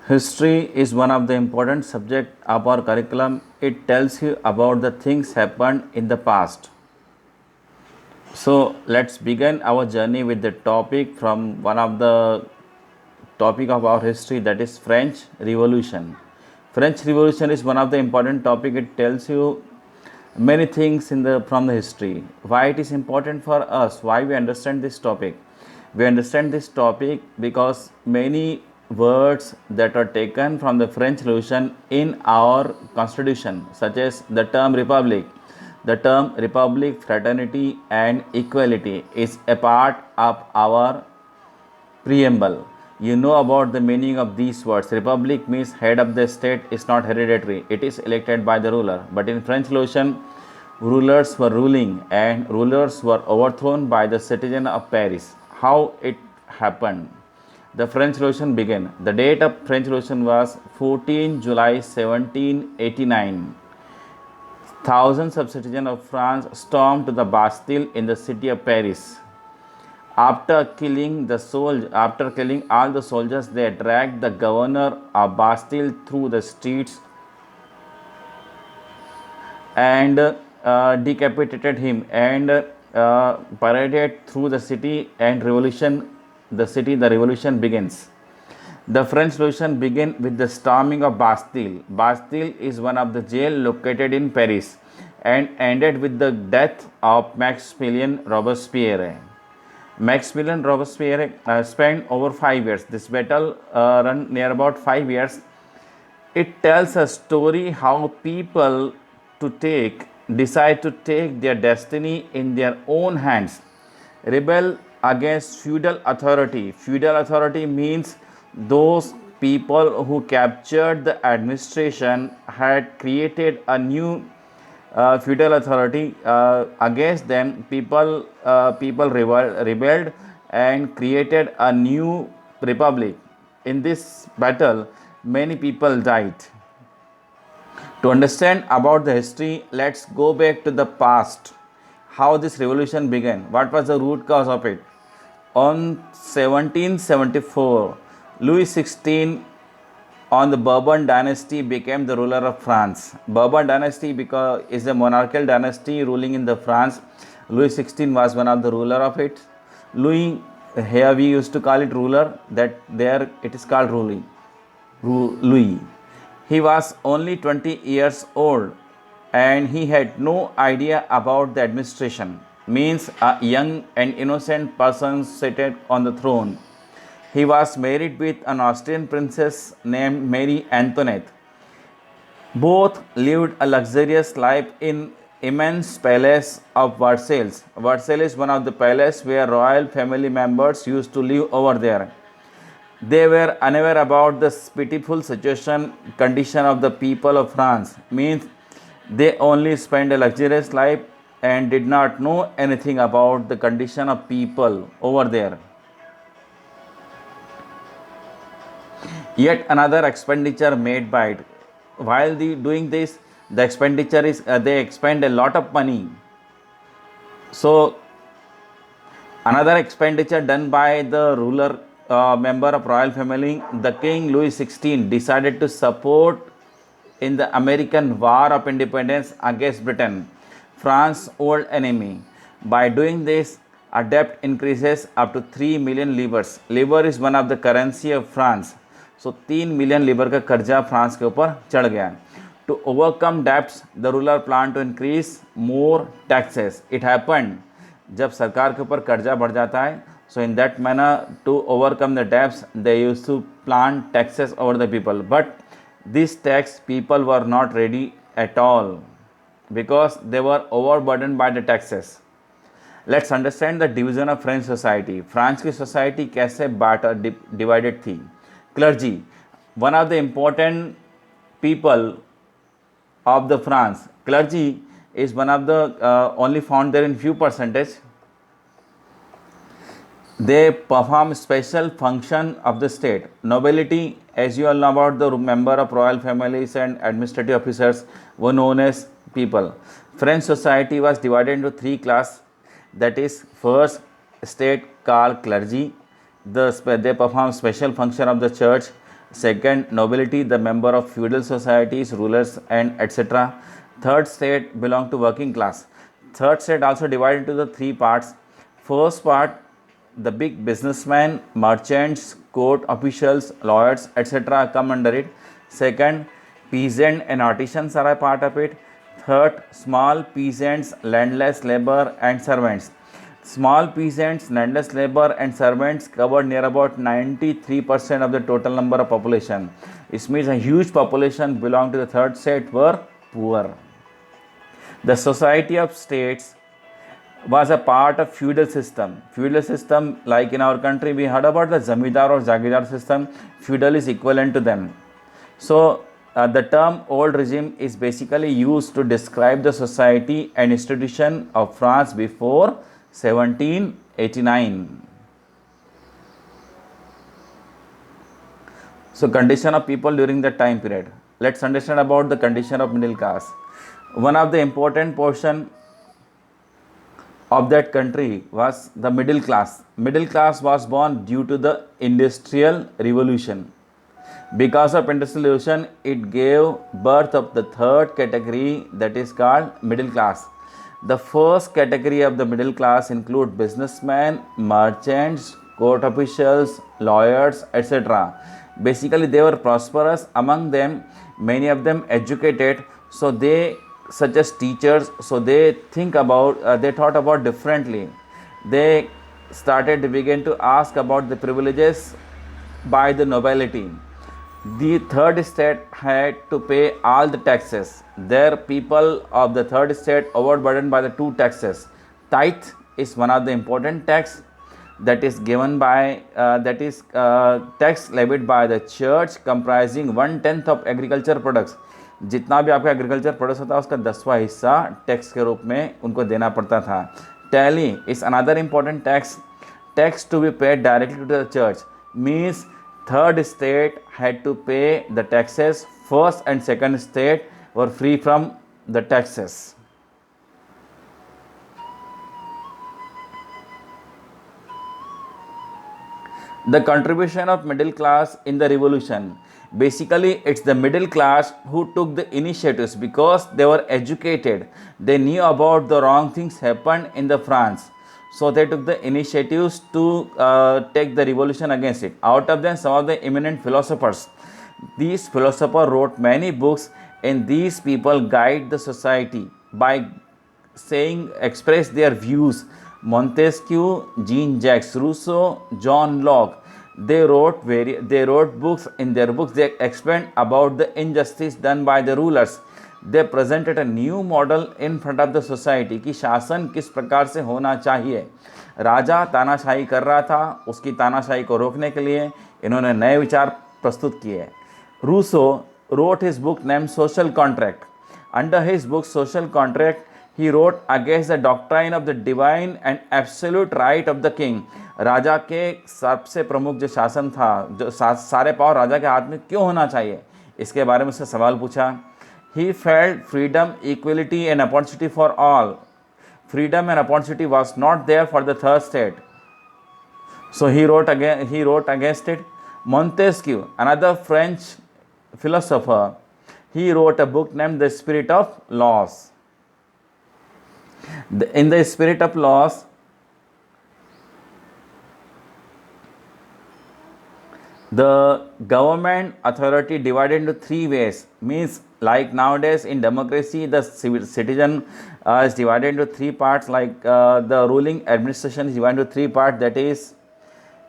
History is one of the important subject of our curriculum. It tells you about the things happened in the past. So let's begin our journey with the topic from one of the topic of our history, that is French Revolution. French Revolution is one of the important topic. It tells you many things from the history. Why it is important for us? Why we understand this topic? We understand this topic because many words that are taken from the French Revolution in our constitution, such as the term republic. The term republic, fraternity, and equality is a part of our preamble. You know about the meaning of these words. Republic means head of the state is not hereditary, it is elected by the ruler. But in French Revolution, rulers were ruling and rulers were overthrown by the citizen of Paris. How it happened? The French Revolution began. The date of French Revolution was 14 July 1789. Thousands of citizens of France stormed to the Bastille in the city of Paris. After killing all the soldiers, they dragged the governor of Bastille through the streets and decapitated him and paraded through the city, and the revolution begins. The French Revolution began with the storming of Bastille. Bastille is one of the jail located in Paris and ended with the death of Maximilien Robespierre. Maximilien Robespierre spent over 5 years. This battle ran near about 5 years. It tells a story how people decide to take their destiny in their own hands, rebel against feudal authority. Feudal authority means those people who captured the administration had created a new feudal authority. Against them, people rebelled and created a new republic. In this battle, many people died. To understand about the history, let's go back to the past. How this revolution began? What was the root cause of it? On 1774, Louis XVI on the Bourbon dynasty became the ruler of France. Bourbon dynasty because is a monarchical dynasty ruling in the France. Louis XVI was one of the ruler of it. Louis, here we used to call it ruler, that there it is called ruling. Louis. He was only 20 years old and he had no idea about the administration. Means a young and innocent person seated on the throne. He was married with an Austrian princess named Marie Antoinette. Both lived a luxurious life in immense palace of Versailles. Versailles is one of the palaces where royal family members used to live over there. They were unaware about the pitiful condition of the people of France. Means they only spent a luxurious life and did not know anything about the condition of people over there. Yet another expenditure made by it. While doing this, the expenditure is they expend a lot of money. So another expenditure done by the ruler member of royal family, the King Louis XVI decided to support in the American War of Independence against Britain, France's old enemy. By doing this, a debt increases up to 3 million livres. Livre is one of the currency of France. So 3 million livre का कर्जा France के ऊपर चढ़ गया. To overcome debts, the ruler planned to increase more taxes. It happened जब सरकार के ऊपर कर्जा बढ़ जाता है, so in that manner, to overcome the debts, they used to plan taxes over the people. But these tax people were not ready at all because they were overburdened by the taxes. Let's understand the division of French society. France की society कैसे divided थी? Clergy, one of the important people of the France. Clergy is one of the only found there in few percentage. They perform special function of the state. Nobility, as you all know about the member of royal families and administrative officers, were known as people. French society was divided into 3 classes. That is, first state called clergy. They perform special function of the church. Second, nobility, the member of feudal societies, rulers, and etc. Third state belong to working class. Third state also divided into the three parts. First part, the big businessmen, merchants, court officials, lawyers, etc. come under it. Second, peasant and artisans are a part of it. Third, small peasants, landless labor, and servants. Small peasants, landless labor, and servants covered near about 93% of the total number of population. It means a huge population belonged to the third state were poor. The society of states was a part of feudal system. Feudal system, like in our country, we heard about the zamindar or jagidar system. Feudal is equivalent to them. So the term old regime is basically used to describe the society and institution of France before 1789. So condition of people during that time period. Let's understand about the condition of middle class. One of the important portion of that country was the middle class. Middle class was born due to the industrial revolution. Because of industrial revolution, it gave birth of the third category, that is called middle class. The first category of the middle class include businessmen, merchants, court officials, lawyers, etc. Basically, they were prosperous. Among them, many of them educated, so they, such as teachers, so they thought about differently. They started to begin to ask about the privileges by the nobility. The third state had to pay all the taxes. Their people of the third state overburdened by the two taxes. Tithe is one of the important tax that is given by tax levied by the church, comprising 1/10 of agriculture products. जितना भी आपका agriculture products होता है उसका 10वां हिस्सा tax के रूप में उनको देना पड़ता था. Tally is another important tax to be paid directly to the church. Means third state had to pay the taxes. First and second state were free from the taxes. The contribution of middle class in the revolution. Basically, it's the middle class who took the initiatives because they were educated. They knew about the wrong things happened in the France. So they took the initiatives to take the revolution against it. Out of them, some of the eminent philosophers. These philosophers wrote many books, and these people guide the society by express their views. Montesquieu, Jean-Jacques Rousseau, John Locke. They wrote books. In their books, they explained about the injustice done by the rulers. They presented a new model in front of the society कि शासन किस प्रकार से होना चाहिए. राजा तानाशाही कर रहा था, उसकी तानाशाही को रोकने के लिए इन्होंने नए विचार प्रस्तुत किए. Rousseau wrote his book named Social Contract. Under his book Social Contract, he wrote against the doctrine of the divine and absolute right of the king. राजा के सबसे प्रमुख जो शासन था, जो सारे पावर राजा के हाथ में क्यों होना चाहिए, इसके बारे में उससे सवाल पूछा. He felt freedom, equality and opportunity for all. Freedom and opportunity was not there for the third state. So he wrote against it. Montesquieu, another French philosopher, he wrote a book named The Spirit of Laws. In The Spirit of Laws, the government authority divided into three ways. Means like nowadays in democracy, the citizen is divided into three parts. Like the ruling administration is divided into three parts. That is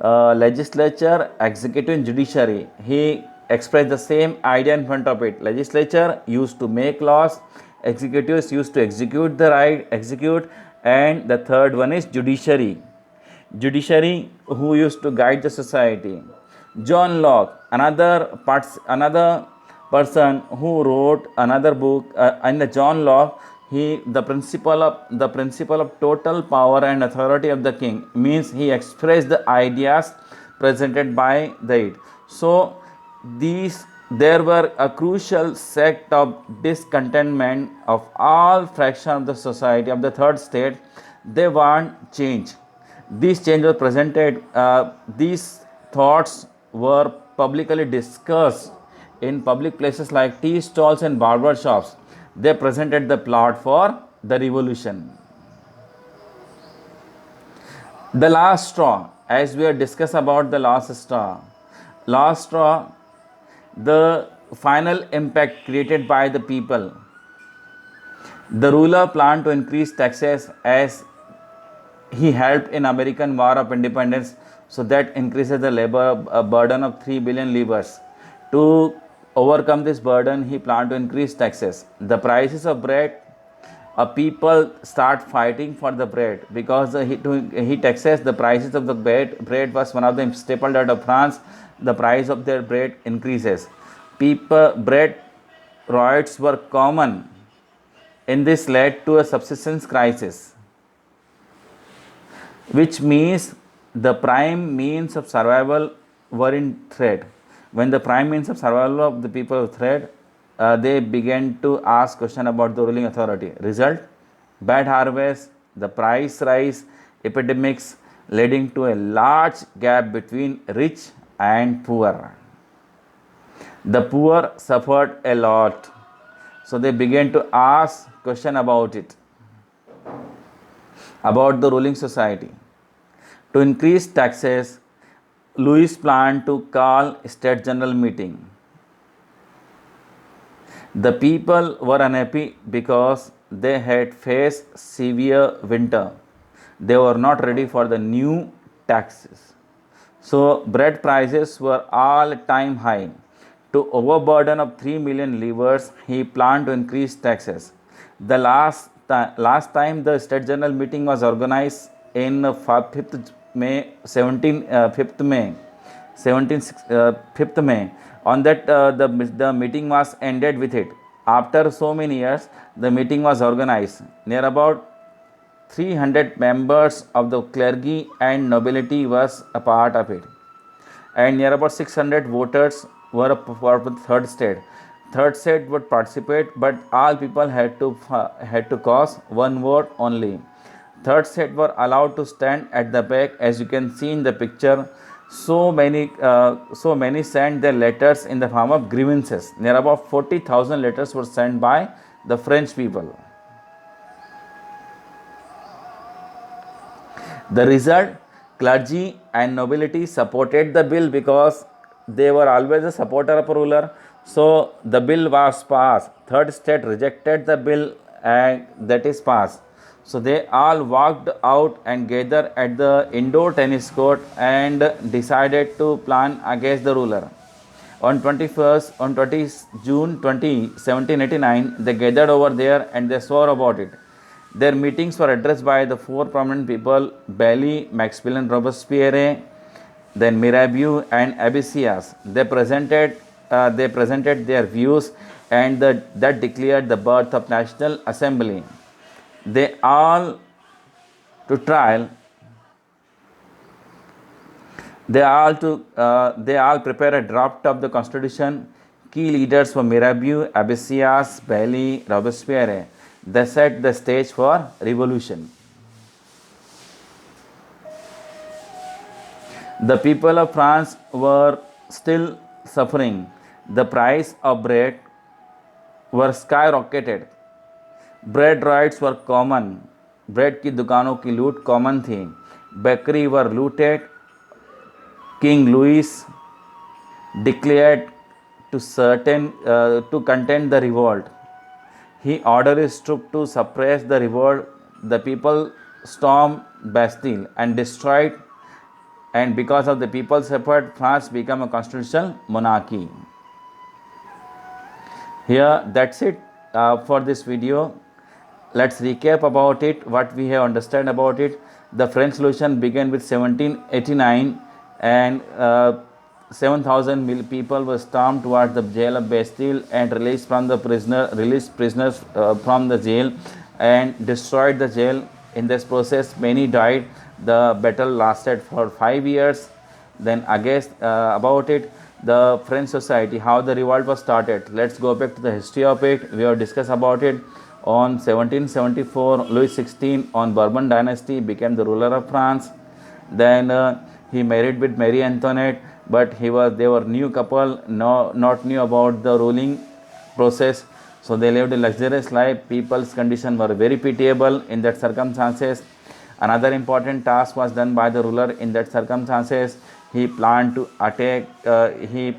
legislature, executive and judiciary. He expressed the same idea in front of it. Legislature used to make laws, executives used to execute, and the third one is judiciary. Judiciary who used to guide the society. John Locke, another person who wrote another book. And John Locke, the principle of total power and authority of the king, means he expressed the ideas presented by it. So there were a crucial sect of discontentment of all fraction of the society of the third state. They want change. These changes presented, these thoughts were publicly discussed in public places like tea stalls and barber shops. They presented the plot for the revolution. The last straw, as we have discussed about the last straw, the final impact created by the people. The ruler planned to increase taxes as he helped in American War of Independence, so that increases the labor burden of 3 billion livres. To overcome this burden, he planned to increase taxes. The prices of bread, people start fighting for the bread because he taxes the prices of the bread. Bread was one of the staple diet of France. The price of their bread increases. Bread riots were common, and this led to a subsistence crisis, which means the prime means of survival were in threat. When the prime means of survival of the people were threat, they began to ask question about the ruling authority. Result: bad harvest, the price rise, epidemics, leading to a large gap between rich and poor. The poor suffered a lot, so they began to ask question about it, about the ruling society. To increase taxes, Louis planned to call a state general meeting. The people were unhappy because they had faced severe winter. They were not ready for the new taxes. So bread prices were all-time high. To overburden of 3 million livres, he planned to increase taxes. The last time the state general meeting was organized in 5th May 5th May 5th May. On that the meeting was ended with it. After so many years, the meeting was organized. Near about 300 members of the clergy and nobility was a part of it, and near about 600 voters were for the third state. Third state would participate, but all people had to cast one vote only. Third state were allowed to stand at the back, as you can see in the picture. So many sent their letters in the form of grievances. Near about 40,000 letters were sent by the French people. The result: clergy and nobility supported the bill because they were always a supporter of a ruler. So the bill was passed. Third state rejected the bill, and that is passed. So they all walked out and gathered at the indoor tennis court and decided to plan against the ruler. On 20 June 1789, they gathered over there and they swore about it. Their meetings were addressed by the four prominent people: Bailly, Maximilien Robespierre, then Mirabeau and Abessias. They presented their views, and that declared the birth of National Assembly. They all prepared a draft of the constitution. Key leaders were Mirabeau, Abessias, Bailly, Robespierre. They set the stage for revolution. The people of France were still suffering. The price of bread were skyrocketed. Bread riots were common. Bread की दुकानों की लूट common थी. Bakery were looted. King Louis declared to contain the revolt. He ordered his troops to suppress the revolt. The people stormed Bastille and destroyed, and because of the people's effort, France became a constitutional monarchy. Here, that's it for this video. Let's recap about it, what we have understood about it. The French Revolution began with 1789, and 7,000 people were stormed towards the jail of Bastille and released prisoners from the jail and destroyed the jail. In this process, many died. The battle lasted for 5 years. Then again, about it, the French society, how the revolt was started. Let's go back to the history of it. We have discussed about it. On 1774, Louis XVI on Bourbon dynasty became the ruler of France. Then he married with Marie Antoinette. but they were new couple, not new about the ruling process. So they lived a luxurious life. People's condition were very pitiable in that circumstances. Another important task was done by the ruler in that circumstances. He planned to attack, he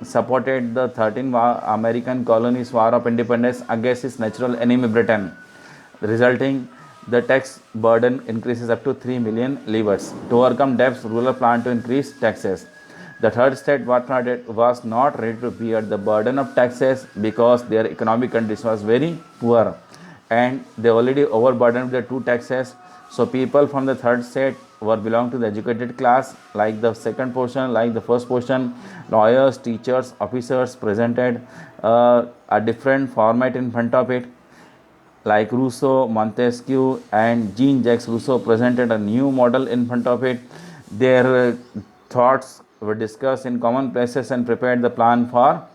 supported the 13 American colonies war of independence against his natural enemy Britain, resulting the tax burden increases up to 3 million livres. To overcome debts, ruler planned to increase taxes. The third state was not ready to bear the burden of taxes because their economic condition was very poor and they already overburdened with the two taxes. So people from the third state were belong to the educated class, like the second portion, like the first portion. Lawyers, teachers, officers presented a different format in front of it, like Rousseau, Montesquieu, and Jean-Jacques Rousseau presented a new model in front of it. Their thoughts were discussed in common places and prepared the plan for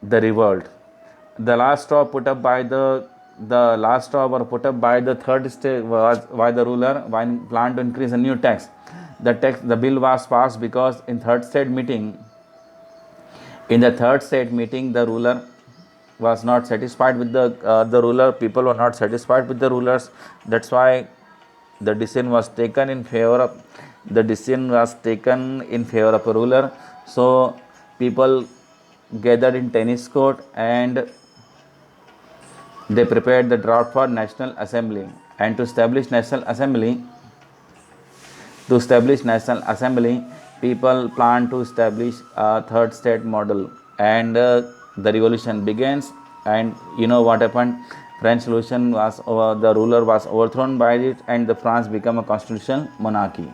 the revolt. The last straw put up by the last straw were put up by the third state was by the ruler when planned to increase a new tax. The bill was passed because in the third state meeting, the ruler was not satisfied with the ruler. People were not satisfied with the rulers. That's why the decision was taken in favor of a ruler. So people gathered in tennis court and they prepared the draft for National Assembly. And to establish National Assembly, people plan to establish a third state model. And the revolution begins. And you know what happened? French Revolution was the ruler was overthrown by it, and the France became a constitutional monarchy.